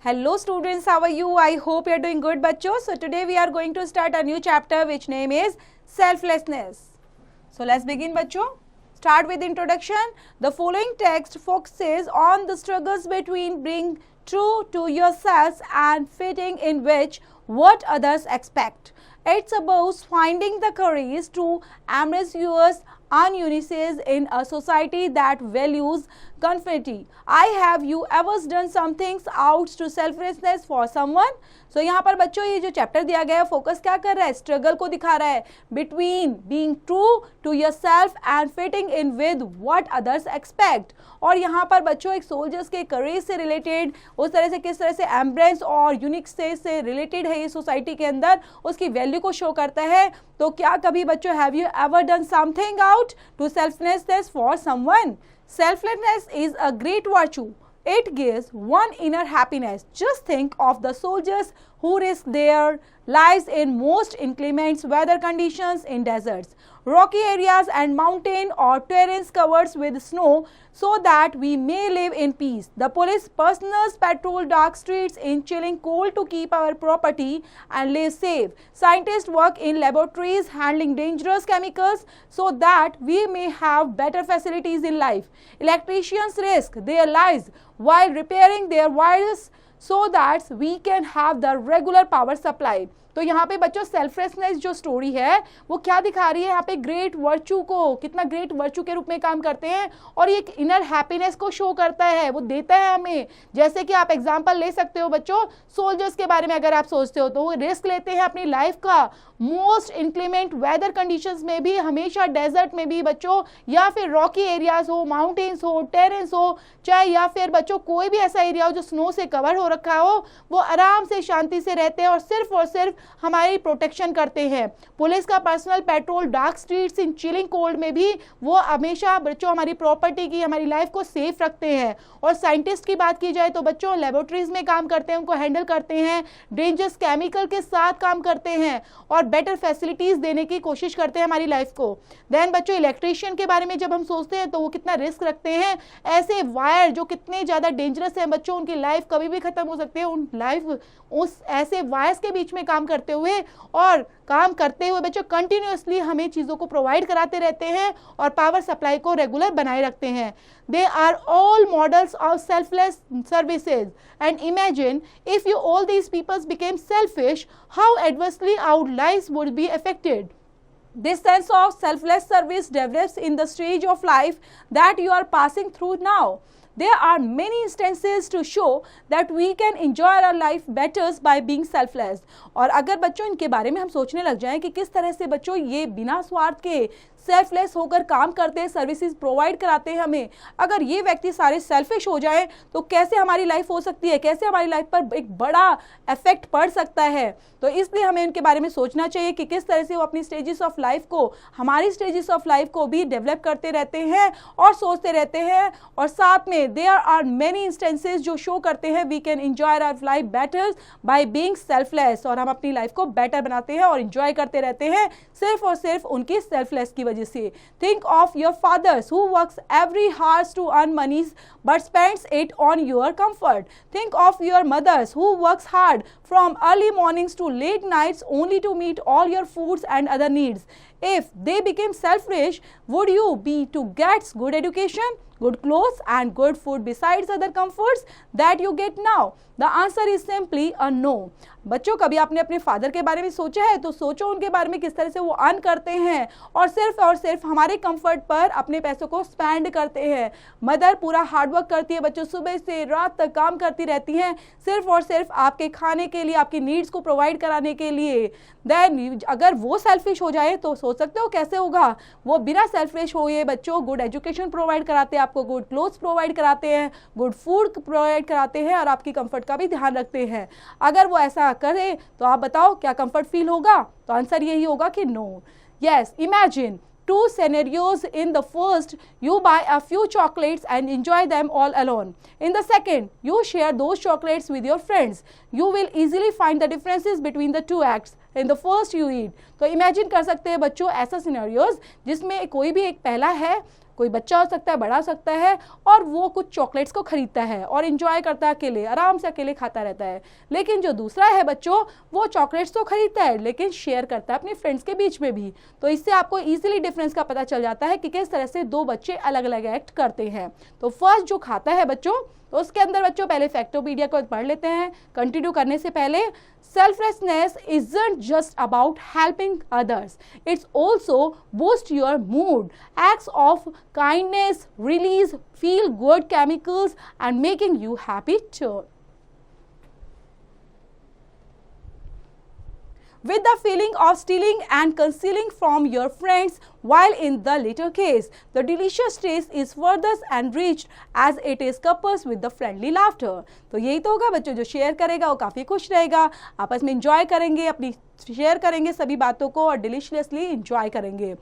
Hello students, how are you? I hope you are doing good bachcho. So today we are going to start a new chapter which name is selflessness. So let's begin bachcho. Start with introduction. The following text focuses on the struggles between being true to yourselves and fitting in which what others expect. It's about finding the courage to embrace your uneasiness in a society that values conformity. Have you ever done some things out to selflessness for someone? So यहाँ पर बच्चों ये जो chapter दिया गया है focus क्या कर रहा है, स्ट्रगल को दिखा रहा है between being true to yourself and fitting in with what others expect. और यहाँ पर बच्चों एक सोल्जर्स के करेज से रिलेटेड, उस तरह से किस तरह से एम्ब्रेस और यूनिक से रिलेटेड है ये सोसाइटी के अंदर, उसकी वैल्यू को शो करता है. तो क्या कभी बच्चों have you ever done something out to selflessness for someone? Selflessness is a great virtue. It gives one inner happiness. Just think of the soldiers who risk their lives in most inclement weather conditions in deserts, rocky areas and mountain or terrains covered with snow so that we may live in peace. The police personnel patrol dark streets in chilling cold to keep our property and live safe. Scientists work in laboratories handling dangerous chemicals so that we may have better facilities in life. Electricians risk their lives while repairing their wires so that we can have the regular power supply. तो यहाँ पे बच्चों selflessness जो story है वो क्या दिखा रही है, यहाँ पे ग्रेट वर्चू को कितना ग्रेट वर्चू के रूप में काम करते हैं और ये एक इनर हैप्पीनेस को शो करता है, वो देता है हमें. जैसे कि आप एग्जांपल ले सकते हो बच्चों, सोल्जर्स के बारे में अगर आप सोचते हो तो वो रिस्क लेते हैं अपनी लाइफ का मोस्ट इंक्लीमेंट वेदर कंडीशंस में भी, हमेशा डेजर्ट में भी बच्चों, या फिर रॉकी एरियाज हो, माउंटेन्स हो, टेरेंस हो, चाहे या फिर बच्चों कोई भी ऐसा एरिया हो जो स्नो से कवर हो रखा हो, वो आराम से शांति से रहते हैं और सिर्फ हमारी प्रोटेक्शन करते हैं. पुलिस का पर्सनल पेट्रोल डार्क स्ट्रीट्स इन चिलिंग कोल्ड में भी वो हमेशा बच्चों हमारी प्रॉपर्टी की, हमारी लाइफ को सेफ रखते हैं. और साइंटिस्ट की बात की जाए तो बच्चों लेबोरेटरीज में काम करते हैं, उनको हैंडल करते हैं, डेंजरस केमिकल के साथ काम करते हैं और बेटर फैसिलिटीज देने की कोशिश करते हैं हमारी लाइफ को. देन बच्चों इलेक्ट्रीशियन के बारे में जब हम सोचते हैं तो वो कितना रिस्क रखते हैं, ऐसे वायर जो कितने ज़्यादा डेंजरस हैं बच्चों, उनकी लाइफ कभी भी खत्म हो सकती है, उन लाइफ उस ऐसे वायर्स के बीच में काम करते हुए बच्चों कंटिन्यूअसली हमें चीज़ों को प्रोवाइड कराते रहते हैं और पावर सप्लाई को रेगुलर बनाए रखते हैं. They are all models of selfless services and imagine if you all these peoples became selfish how adversely our lives would be affected. This sense of selfless service develops in the stage of life that you are passing through now. There are many instances to show that we can enjoy our life better by being selfless. और अगर बच्चों इनके बारे में हम सोचने लग जाएं कि किस तरह से बच्चों ये बिना स्वार्थ के सेल्फलेस होकर काम करते हैं, सर्विसेज प्रोवाइड कराते हैं हमें, अगर ये व्यक्ति सारे सेल्फिश हो जाए तो कैसे हमारी लाइफ हो सकती है, कैसे हमारी लाइफ पर एक बड़ा इफेक्ट पड़ सकता है. तो इसलिए हमें इनके बारे में सोचना चाहिए कि किस तरह से वो अपनी स्टेजेस ऑफ लाइफ को, हमारी स्टेजेस ऑफ लाइफ को भी डेवलप करते रहते हैं और सोचते रहते हैं. और साथ में देयर आर मेनी इंस्टेंसेस जो शो करते हैं we can enjoy our life better by being selfless, और हम अपनी लाइफ को बेटर बनाते हैं और एंजॉय करते रहते हैं सिर्फ और सिर्फ उनकी सेल्फलेस की वजह से. Think of your fathers who works every hours to earn money but spends it on your comfort. Think of your mothers who works hard from early mornings to late nights only to meet all your foods and other needs. If they became selfish, would you be to get good education, good clothes and good food besides other comforts that you get now? The answer is simply a no. बच्चों कभी आपने अपने father के बारे में सोचा है तो सोचो उनके बारे में किस तरह से वो अर्न करते हैं और सिर्फ हमारे कंफर्ट पर अपने पैसों को स्पेंड करते हैं. मदर पूरा हार्डवर्क करती है बच्चों, सुबह से रात तक काम करती रहती हैं सिर्फ और सिर्फ आपके खाने के लिए, आपकी नीड्स को प्रोवाइड कराने के लिए. देन अगर वो सेल्फिश हो जाए तो सोच सकते हो कैसे होगा. वो बिना सेल्फिश हुए बच्चों गुड एजुकेशन प्रोवाइड कराते हैं, आपको गुड क्लोथ्स प्रोवाइड कराते हैं, गुड फूड प्रोवाइड कराते हैं और आपकी कंफर्ट का भी ध्यान रखते हैं. अगर वो ऐसा करे तो आप बताओ क्या कंफर्ट फील होगा? तो आंसर यही होगा कि no. Yes, imagine two scenarios. In the first, you buy a few chocolates and enjoy them all alone. In the second, you share those chocolates with your friends. You will easily find the differences between the two acts. In the first you eat. तो imagine कर सकते हैं बच्चों ऐसा scenarios जिसमें कोई भी एक पहला है, कोई बच्चा हो सकता है, बड़ा हो सकता है, और वो कुछ चॉकलेट्स को खरीदता है और इंजॉय करता है अकेले, आराम से अकेले खाता रहता है। लेकिन जो दूसरा है बच्चों, वो चॉकलेट्स तो खरीदता है लेकिन शेयर करता है अपने फ्रेंड्स के बीच में भी। तो इससे आपको इजीली डिफरेंस का पता चल जाता है कि किस तरह से दो बच्चे अलग अलग एक्ट करते हैं। तो फर्स्ट जो खाता है बच्चों, तो उसके अंदर बच्चों पहले फैक्टोपीडिया को पढ़ लेते हैं। कंटिन्यू करने से पहले, selflessness isn't just about helping others, it's also boost your mood. Acts of kindness release feel good chemicals and making you happy too. With the feeling of stealing and concealing from your friends, while in the latter case, the delicious taste is further enriched as it is coupled with the friendly laughter. तो यही तो होगा बच्चों, जो share करेगा वो काफ़ी खुश रहेगा, आपस में इंजॉय करेंगे, अपनी शेयर करेंगे सभी बातों को और डिलीशियसली इंजॉय करेंगे।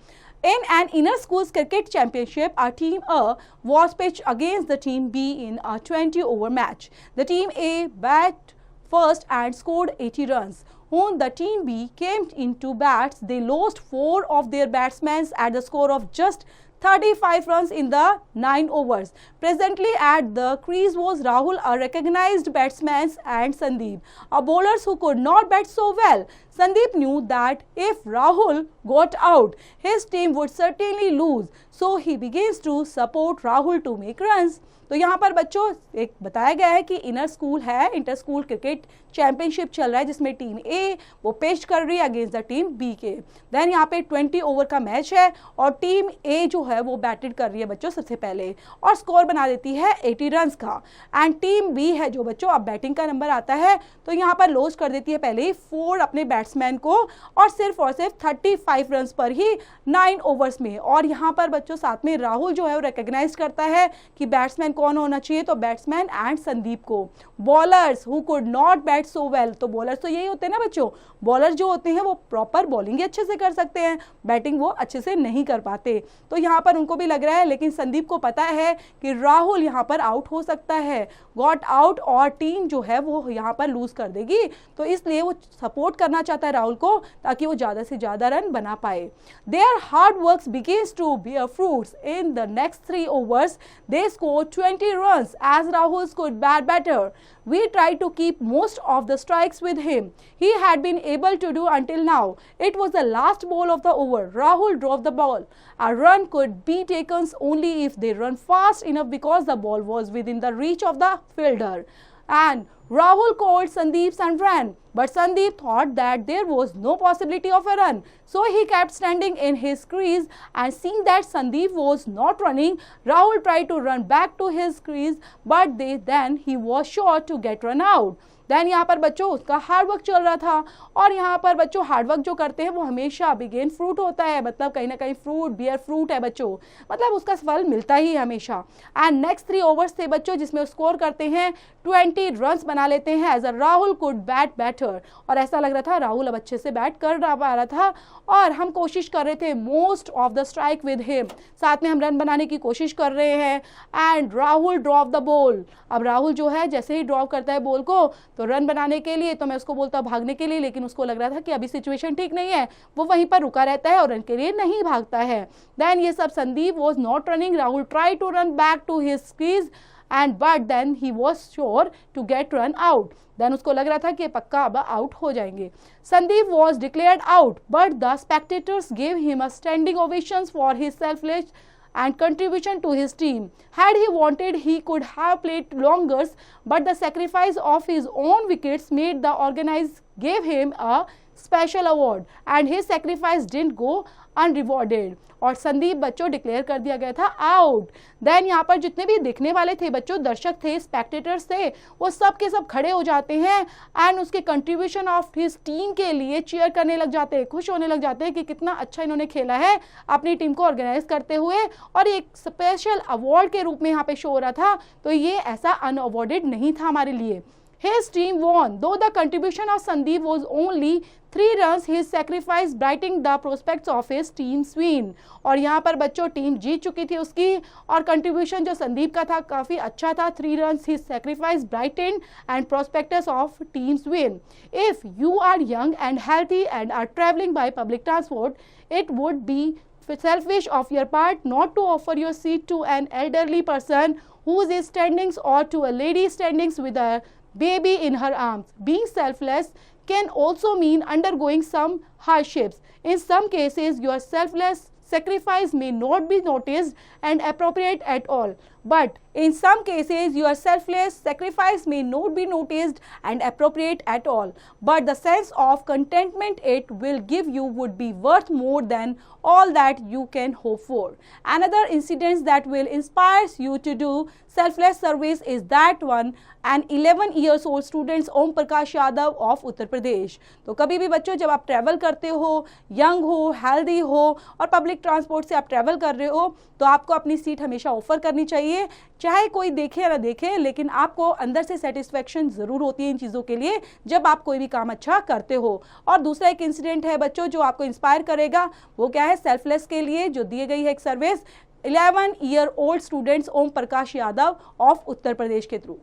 In an inter-schools cricket championship, our team A was pitched against the team B in a 20-over match. The team A bat first and scored 80 runs. When the team B came into bats, they lost 4 of their batsmen at the score of just 35 runs in the 9 overs. Presently at the crease was Rahul, a recognized batsman, and Sandeep, a bowlers who could not bat so well. Sandeep knew that if Rahul got out, his team would certainly lose. So he begins to support Rahul to make runs. तो यहाँ पर बच्चों एक बताया गया है कि inner school है, इंटर स्कूल क्रिकेट चैंपियनशिप चल रहा है जिसमें टीम ए वो पेश कर रही है अगेंस्ट द टीम बी के। देन यहाँ पे 20 ओवर का मैच है और टीम ए जो है वो बैटेड कर रही है बच्चों सबसे पहले और स्कोर बना देती है 80 रन्स का। एंड टीम बी है जो बच्चों अब बैटिंग का नंबर आता है तो यहाँ पर लॉस कर देती है पहले ही 4 अपने बैट्समैन को और सिर्फ 35 रन्स पर ही 9 ओवर्स में। और यहाँ पर बच्चों साथ में राहुल जो है वो रिकॉग्नाइज करता है कि बैट्समैन कौन होना चाहिए, तो बैट्समैन एंड संदीप को। Bowlers who could not bat so well, तो बॉलर्स तो यही होते हैं ना बच्चों, बॉलर जो होते हैं वो प्रॉपर बॉलिंग अच्छे से कर सकते हैं, बैटिंग वो अच्छे से नहीं कर पाते। तो यहाँ पर उनको भी लग रहा है, लेकिन संदीप को पता है कि राहुल यहाँ पर आउट हो सकता है, गॉट आउट, और टीम जो है वो यहाँ पर लूज कर देगी। तो इसलिए वो सपोर्ट करना चाहता है राहुल को ताकि वो ज़्यादा से ज़्यादा रन बना पाए। There hard work begins to bear fruits. In the next 3 overs, they scored 20 runs as Rahul could bat better. We tried to keep most of the strikes with him. He had been able to do until now. It was the last ball of the over. Rahul drove the ball. A run could be taken only if they run fast enough because the ball was within the reach of the fielder. And Rahul called Sandeep and ran, but Sandeep thought that there was no possibility of a run. So he kept standing in his crease, and seeing that Sandeep was not running, Rahul tried to run back to his crease, but then he was sure to get run out. Then यहाँ पर बच्चों उसका hard work चल रहा था और यहाँ पर बच्चों हार्डवर्क जो करते हैं वो हमेशा बिगेन फ्रूट होता है, मतलब कहीं ना कहीं फ्रूट बियर फ्रूट है बच्चों, मतलब उसका फल मिलता ही हमेशा। एंड नेक्स्ट 3 ओवर्स थे बच्चों जिसमें स्कोर करते हैं 20 रन्स बना लेते हैं as a Rahul could bat better. और ऐसा लग रहा था राहुल अब अच्छे से बैट कर पा रहा था और हम कोशिश कर रहे थे most of the strike with him, साथ में हम रन बनाने की कोशिश कर रहे हैं। And Rahul drop the ball, अब राहुल जो है जैसे ही ड्रॉप करता है बॉल को तो रन बनाने के लिए, तो मैं उसको बोलता भागने के लिए, लेकिन उसको लग रहा था कि अभी सिचुएशन ठीक नहीं है, वो वहीं पर रुका रहता है और रन के लिए नहीं भागता है। देन ये सब Sandeep was not running, Rahul try to run back to his crease and but then he was sure to get run out. Then उसको लग रहा था कि पक्का अब आउट हो जाएंगे। Sandeep was declared out but the spectators gave him a standing ovations for his selfless and contribution to his team. Had he wanted, he could have played longer, but the sacrifice of his own wickets made the organizers gave him a special award, and his sacrifice didn't go unrewarded. और संदीप बच्चों declare कर दिया गया था out. Then यहाँ पर जितने भी देखने वाले थे बच्चों, दर्शक थे, स्पेक्टेटर्स थे, वो सब के सब खड़े हो जाते हैं एंड उसके कंट्रीब्यूशन ऑफ हिज टीम के लिए चीयर करने लग जाते हैं, खुश होने लग जाते हैं कि कितना अच्छा इन्होंने खेला है अपनी टीम को ऑर्गेनाइज करते हुए। और एक स्पेशल अवार्ड के रूप में यहाँ पे शो हो रहा था, तो ये ऐसा अनअवॉर्डेड नहीं था हमारे लिए। His team won, though the contribution of Sandeep was only 3 runs. His sacrifice brightening the prospects of his team's win. और यहाँ पर बच्चों टीम जीत चुकी थी उसकी और कंट्रीब्यूशन जो संदीप का था काफ़ी अच्छा था. 3 runs. His sacrifice brightened and prospects of team's win. If you are young and healthy and are traveling by public transport, it would be selfish of your part not to offer your seat to an elderly person who is standing or to a lady standing with a baby in her arms. Being selfless can also mean undergoing some hardships. In some cases, your selfless sacrifice may not be noticed and appropriate at all. But in some cases, your selfless sacrifice may not be noticed and appropriate at all. But the sense of contentment it will give you would be worth more than all that you can hope for. Another incident that will inspire you to do selfless service is that one an 11 years old student Om Prakash Yadav of Uttar Pradesh. तो कभी भी बच्चों जब आप travel करते हो, young हो, healthy हो और पब्लिक ट्रांसपोर्ट से आप ट्रैवल कर रहे हो तो आपको अपनी सीट हमेशा ऑफर करनी चाहिए, चाहे कोई देखे या ना देखे, लेकिन आपको अंदर से सेटिस्फेक्शन ज़रूर होती है इन चीज़ों के लिए जब आप कोई भी काम अच्छा करते हो. और दूसरा एक इंसिडेंट है बच्चों जो आपको इंस्पायर करेगा, वो क्या है, सेल्फलेस के लिए जो दी गई है एक service 11 year old students Om Prakash Yadav of Uttar Pradesh के through.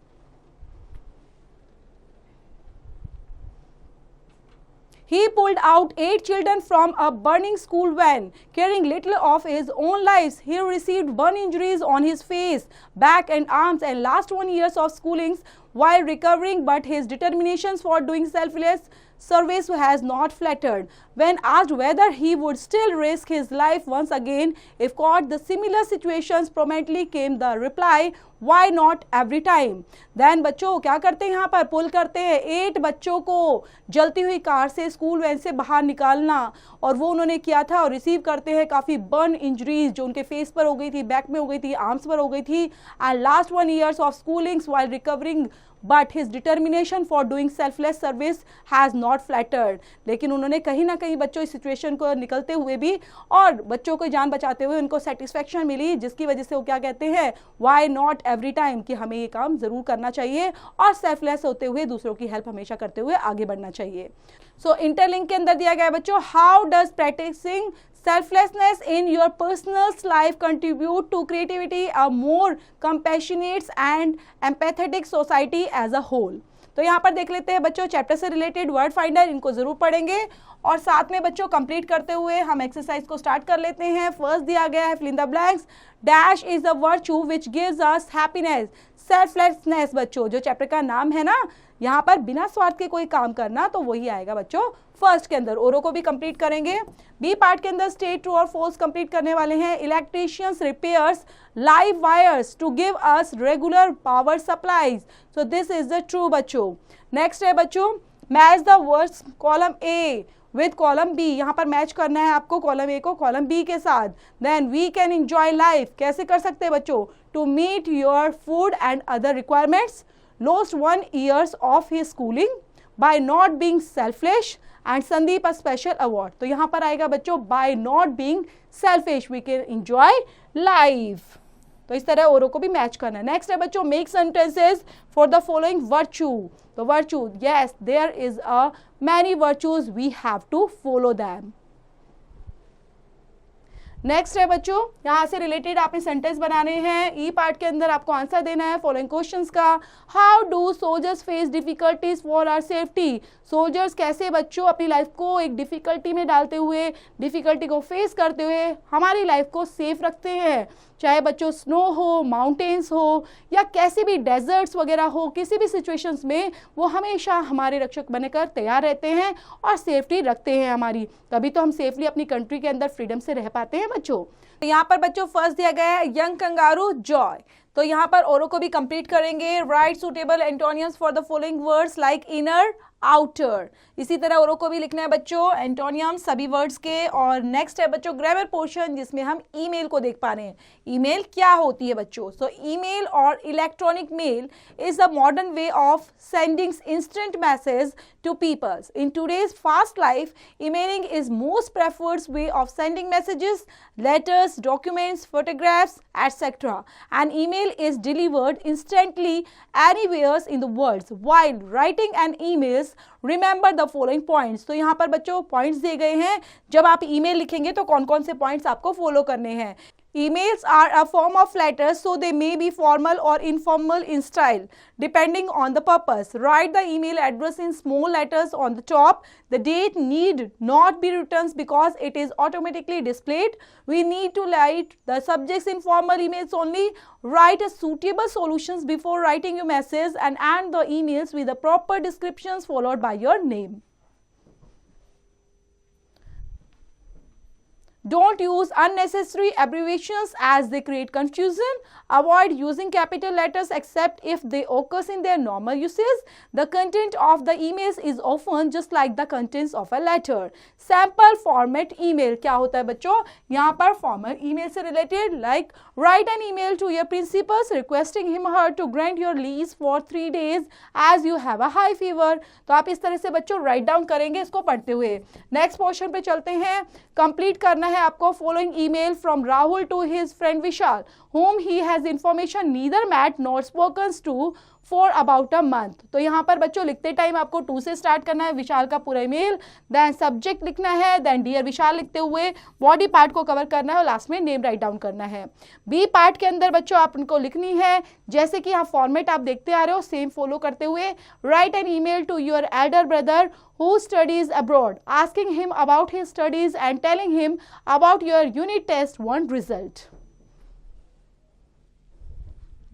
He pulled out 8 children from a burning school van, caring little of his own lives. He received burn injuries on his face, back and arms and last 1 year of schoolings while recovering, but his determination for doing selfless service has not faltered. When asked whether he would still risk his life once again if caught the similar situations, promptly came the reply, why not every time. Then बच्चों क्या करते हैं, यहाँ पर पुल करते हैं 8 बच्चों को जलती हुई कार से स्कूल वैन से बाहर निकालना, और वो उन्होंने किया था और रिसीव करते हैं काफ़ी बर्न इंजरीज जो उनके फेस पर हो गई थी, बैक में हो गई थी, आर्म्स पर हो गई थी. And last 1 years of schoolings while recovering, but his determination for doing selfless service has not faltered. लेकिन उन्होंने कहीं ना कहीं बच्चों इस सिचुएशन को निकलते हुए भी और बच्चों को जान बचाते हुए उनको सेटिस्फेक्शन मिली, जिसकी वजह से वो क्या कहते हैं, वाई नॉट एवरी टाइम, कि हमें ये काम ज़रूर करना चाहिए और सेल्फलेस होते हुए दूसरों की हेल्प हमेशा करते हुए आगे बढ़ना चाहिए. सो इंटरलिंक के अंदर दिया गया है बच्चों, how does practicing selflessness in your personal life contribute to creativity, a more compassionate and empathetic society as a whole. तो यहाँ पर देख लेते हैं बच्चों चैप्टर से रिलेटेड वर्ड फाइंडर, इनको जरूर पढ़ेंगे और साथ में बच्चों कंप्लीट करते हुए हम एक्सरसाइज को स्टार्ट कर लेते हैं. फर्स्ट दिया गया है fill in the blanks. Dash is the virtue which gives us happiness. Selflessness बच्चों जो चैप्टर का नाम है ना, यहाँ पर बिना स्वार्थ के कोई काम करना, तो वही आएगा बच्चों फर्स्ट के अंदर. ओरो को भी कंप्लीट करेंगे. बी पार्ट के अंदर स्टेट ट्रू और फॉल्स कंप्लीट करने वाले हैं. Electricians repairs live wires to give us regular power supplies, so this is the true बच्चों. नेक्स्ट है बच्चों match the words column A with column B. यहाँ पर मैच करना है आपको कॉलम ए को कॉलम बी के साथ. Then we can enjoy life, कैसे कर सकते हैं बच्चों, to meet your food and other requirements. Lost 1 year of his schooling by not being selfish and Sandeep a special award. तो यहाँ पर आएगा बच्चों by not being selfish we can enjoy life. तो इस तरह औरों को भी मैच करना है. नेक्स्ट है बच्चों make sentences for the following virtue. तो virtue, yes there is a many virtues, we have to follow them. Next है बच्चों यहाँ से रिलेटेड आपने सेंटेंस बनाने हैं. ई पार्ट के अंदर आपको आंसर देना है फॉलोइंग क्वेश्चंस का. How do soldiers face difficulties for our safety. Soldiers कैसे बच्चों अपनी लाइफ को एक डिफिकल्टी में डालते हुए, डिफिकल्टी को फेस करते हुए हमारी लाइफ को सेफ रखते हैं. चाहे बच्चों स्नो हो, माउंटेन्स हो या कैसे भी डेजर्ट्स वगैरह हो, किसी भी सिचुएशंस में वो हमेशा हमारे रक्षक बनकर तैयार रहते हैं और सेफ्टी रखते हैं हमारी. तभी तो हम सेफली अपनी कंट्री के अंदर फ्रीडम से रह पाते हैं बच्चों. यहाँ पर बच्चों फर्स्ट दिया गया है यंग कंगारू जॉय. तो यहाँ पर औरों को भी कंप्लीट करेंगे. Right suitable एंटोनियम्स for the following words like inner, outer. इसी तरह औरों को भी लिखना है बच्चों एंटोनियम सभी वर्ड्स के. और नेक्स्ट है बच्चों ग्रामर पोर्शन जिसमें हम ईमेल को देख पा रहे हैं. ईमेल क्या होती है बच्चों. सो ईमेल और electronic mail is a modern way of sending instant message to peoples. In today's fast life, emailing is most preferred way of sending messages, letters, documents, photographs, etc. An email email is delivered instantly anywhere in the world. While writing an emails, remember the following points. तो यहाँ पर बच्चों points दिए गए हैं, जब आप email लिखेंगे तो कौन कौन से पॉइंट्स आपको फॉलो करने हैं. Emails are a form of letters, so they may be formal or informal in style, depending on the purpose. Write the email address in small letters on the top. The date need not be written because it is automatically displayed. We need to write the subjects in formal emails only. Write a suitable solutions before writing your message and end the emails with the proper descriptions followed by your name. Don't use unnecessary abbreviations as they create confusion. Avoid using capital letters except if they occur in their normal uses. The content of the emails is often just like the contents of a letter. Sample format email क्या होता है बच्चों, यहाँ पर formal email से related, like write an email to your principals requesting him or her to grant your lease for 3 days as you have a high fever. तो आप इस तरह से बच्चों write down करेंगे इसको पढ़ते हुए. नेक्स्ट पोर्शन पे चलते हैं. कंप्लीट करना है आपको following email from Rahul to his friend Vishal whom he has information neither met nor spoken to for about a month. तो यहाँ पर बच्चों लिखते टाइम आपको 2 से स्टार्ट करना है विशाल का पूरा ईमेल, देन सब्जेक्ट लिखना है, देन डियर विशाल लिखते हुए बॉडी पार्ट को कवर करना है और लास्ट में नेम राइट डाउन करना है. बी पार्ट के अंदर बच्चों आप उनको लिखनी है जैसे कि यहाँ फॉर्मेट आप देखते आ रहे हो सेम फॉलो करते हुए. Write an email to your elder brother who studies abroad, asking him about his studies and telling him about your unit test 1 result.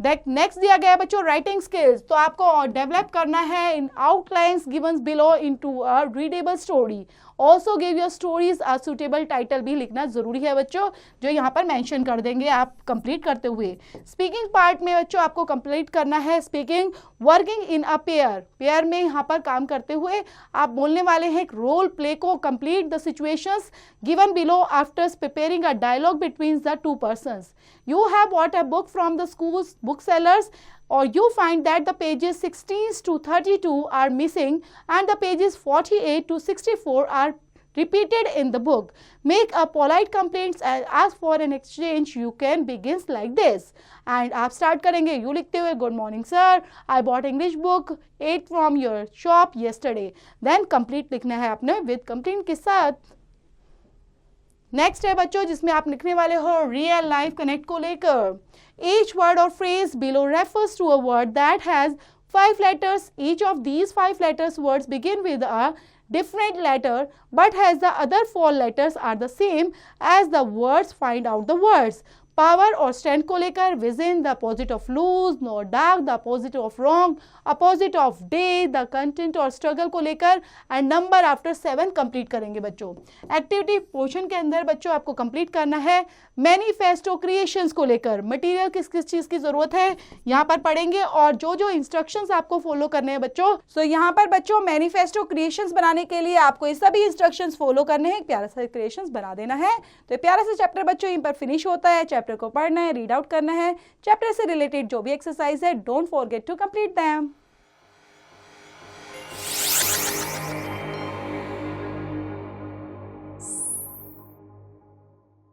Next दिया गया है बच्चों राइटिंग स्किल्स. तो आपको डेवलप करना है इन outlines given below into a readable story. Also give your stories a suitable title भी लिखना जरूरी है बच्चों, जो यहाँ पर मेंशन कर देंगे आप कंप्लीट करते हुए. स्पीकिंग पार्ट में बच्चों आपको कंप्लीट करना है speaking. Working in a pair में यहाँ पर काम करते हुए आप बोलने वाले हैं एक रोल प्ले को. Complete the situations given below after preparing a dialogue between the 2 persons. You have bought a book from the school's booksellers, or you find that the pages 16 to 32 are missing and the pages 48 to 64 are repeated in the book. Make a polite complaint and ask for an exchange. You can begin like this. And आप start करेंगे you लिखते हुए good morning sir, I bought English book 8 from your shop yesterday. देन कंप्लीट लिखना है आपने with complaint के साथ. नेक्स्ट है बच्चों जिसमें आप लिखने वाले हो रियल लाइफ कनेक्ट को लेकर. Each word or phrase below refers to a word that has 5 letters. Each of these 5 letters words begin with a different letter but has the other 4 letters are the same as the words. Find out the words. Power और strength को लेकर win the opposite of lose, no dark the opposite of wrong, opposite of day, the content और struggle को लेकर and number after 7 complete करेंगे बच्चों. Activity portion के अंदर बच्चों आपको कंप्लीट करना है मैनिफेस्टो क्रिएशंस को लेकर. मटेरियल किस किस चीज़ की जरूरत है यहाँ पर पढ़ेंगे और जो जो इंस्ट्रक्शंस आपको फॉलो करने हैं बच्चों. सो यहाँ पर बच्चों मैनिफेस्टो क्रिएशंस बनाने के लिए आपको ये सभी इंस्ट्रक्शंस फॉलो करने हैं. प्यारा सा क्रिएशंस बना देना है. तो प्यारा सा चैप्टर बच्चों यहीं पर फिनिश होता है. चैप्टर को पढ़ना है, रीड आउट करना है. चैप्टर से रिलेटेड जो भी एक्सरसाइज है don't forget to complete them.